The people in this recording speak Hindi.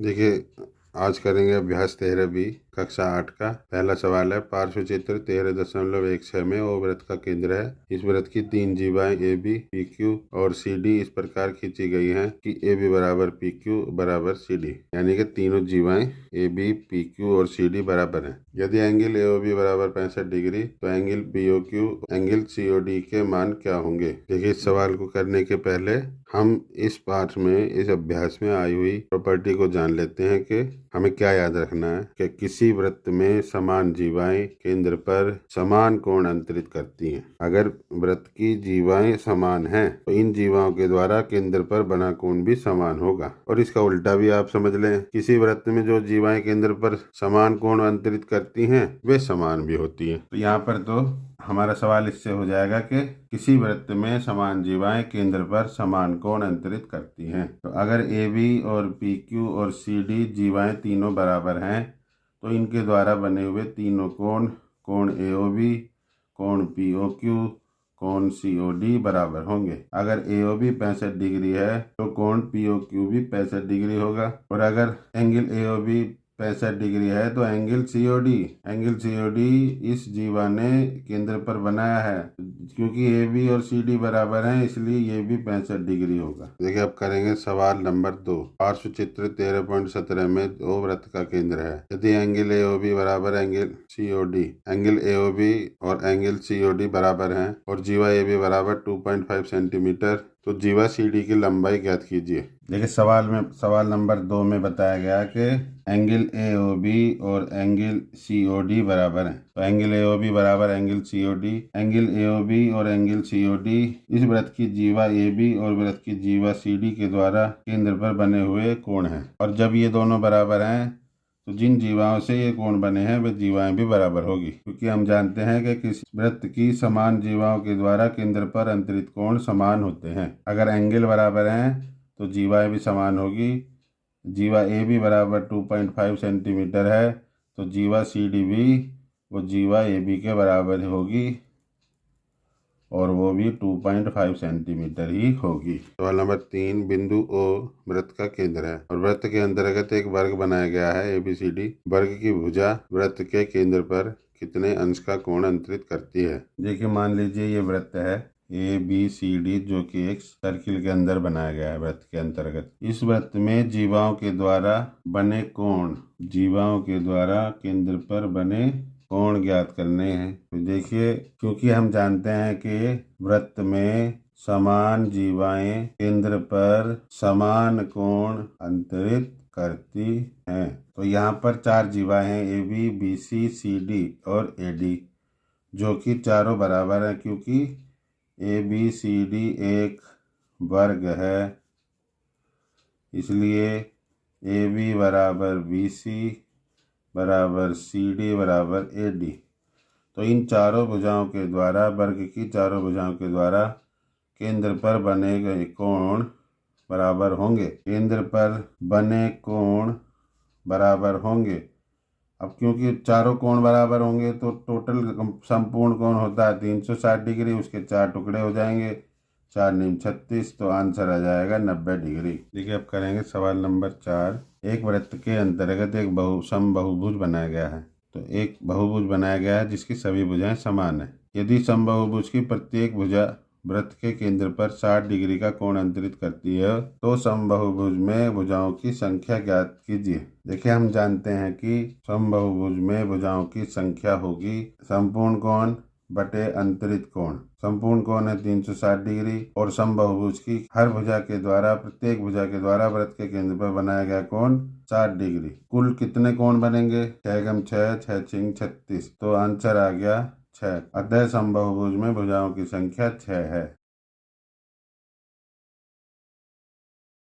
देखिए, आज करेंगे अभ्यास 13B कक्षा 8 का। पहला सवाल है, पार्श्व चित्र 13.16 में ओ वृत्त का केंद्र है। इस वृत्त की 3 जीवाएं AB, PQ और CD इस प्रकार खींची गई हैं कि AB बराबर PQ बराबर CD, यानी कि तीनों जीवाएं AB, PQ और CD बराबर हैं। यदि एंगल AOB बराबर 65 डिग्री तो एंगल BOQ, एंगल COD के मान क्या होंगे? देखिए, इस सवाल को करने के पहले हम इस पाठ में, इस अभ्यास में आई हुई प्रॉपर्टी को जान लेते हैं कि हमें क्या याद रखना है कि किसी वृत्त में समान जीवाएं केंद्र पर समान कोण अंतरित करती हैं। अगर वृत्त की जीवाएं समान हैं तो इन जीवाओं के द्वारा केंद्र पर बना कोण भी समान होगा। और इसका उल्टा भी आप समझ लें, किसी वृत्त में जो जीवाएं केंद्र पर समान कोण अंतरित करती हैं वे समान भी होती हैं। तो यहाँ पर तो हमारा सवाल इससे हो जाएगा कि किसी वृत्त में समान जीवाएं केंद्र पर समान कोण अंतरित करती हैं। तो अगर AB और PQ और CD जीवाएं तीनों बराबर हैं तो इनके द्वारा बने हुए तीनों कोण AOB, कोण POQ, कोण COD बराबर होंगे। अगर AOB 65 डिग्री है तो कोण POQ भी 65 डिग्री होगा। और अगर एंगल AOB 65 डिग्री है तो एंगल COD इस जीवा ने केंद्र पर बनाया है। क्योंकि AB और CD बराबर हैं इसलिए ये भी 65 डिग्री होगा। देखिए, अब करेंगे सवाल नंबर 2। पार्श्व चित्र 13.17 में ओ वृत्त का केंद्र है। यदि एंगल AOB बराबर एंगल COD, एंगल AOB और एंगल COD बराबर हैं और जीवा AB बराबर 2.5 सेंटीमीटर तो जीवा CD की लंबाई ज्ञात कीजिए। देखिए, सवाल नंबर 2 में बताया गया कि एंगल AOB और एंगल COD बराबर हैं। तो एंगल AOB बराबर एंगल COD, एंगल AOB और एंगल COD इस वृत्त की जीवा AB और वृत्त की जीवा CD के द्वारा केंद्र पर बने हुए कोण हैं। और जब ये दोनों बराबर हैं तो जिन जीवाओं से ये कोण बने हैं वे जीवाएं भी बराबर होगी। क्योंकि हम जानते हैं कि किसी वृत्त की समान जीवाओं के द्वारा केंद्र पर अंतरित कोण समान होते हैं। अगर एंगल बराबर हैं तो जीवाएं भी समान होगी। जीवा AB बराबर 2.5 सेंटीमीटर है तो जीवा CD भी वो जीवा AB के बराबर होगी और वो भी 2.5 सेंटीमीटर ही होगी। सवाल नंबर 3, बिंदु O वृत्त का केंद्र है और वृत्त के अंतर्गत एक वर्ग बनाया गया है ABCD। वर्ग की भुजा वृत्त के केंद्र पर कितने अंश का कोण अंतरित करती है? देखिए, मान लीजिए ये वृत्त है ABCD जो कि एक सर्किल के अंदर बनाया गया है वृत्त के अंतर्गत। इस वृत्त में जीवाओं के द्वारा बने कोण, जीवाओं के द्वारा केंद्र पर बने कोण ज्ञात करने हैं। तो देखिए, क्योंकि हम जानते हैं कि वृत्त में समान जीवाएं केंद्र पर समान कोण अंतरित करती हैं। तो यहाँ पर 4 जीवाएं हैं AB, BC, CD और AD जो कि चारों बराबर हैं। क्योंकि ABCD एक वर्ग है इसलिए AB बराबर BC बराबर CD बराबर AD। तो इन चारों भुजाओं के द्वारा, वर्ग की चारों भुजाओं के द्वारा केंद्र पर बने गए कोण बराबर होंगे। केंद्र पर बने कोण बराबर होंगे। अब क्योंकि चारों कोण बराबर होंगे तो टोटल संपूर्ण कोण होता है 360 डिग्री, उसके 4 टुकड़े हो जाएंगे, 4 × 36 तो आंसर आ जाएगा 90 डिग्री। देखिए, अब करेंगे सवाल नंबर 4। एक वृत्त के अंतर्गत एक समबाहुभुज बनाया गया है। तो एक बहुभुज बनाया गया है जिसकी सभी भुजाएं समान है। यदि समबाहुभुज की प्रत्येक भुजा वृत्त के केंद्र पर 60 डिग्री का कोण अंतरित करती है तो समबाहुभुज में भुजाओं की संख्या ज्ञात कीजिए। देखिए, हम जानते हैं कि समबाहुभुज में भुजाओं की संख्या होगी संपूर्ण कोण बटे अंतरित कोण। संपूर्ण कोण है 360 डिग्री और समबाहुभुज की हर भुजा के द्वारा, प्रत्येक भुजा के द्वारा वृत्त के केंद्र पर बनाया गया कोण 60 डिग्री। कुल कितने कोण बनेंगे? 6 × 6, 6 × 36 तो आंसर आ गया 6। अतः समबाहुभुज में भुजाओं की संख्या 6 है।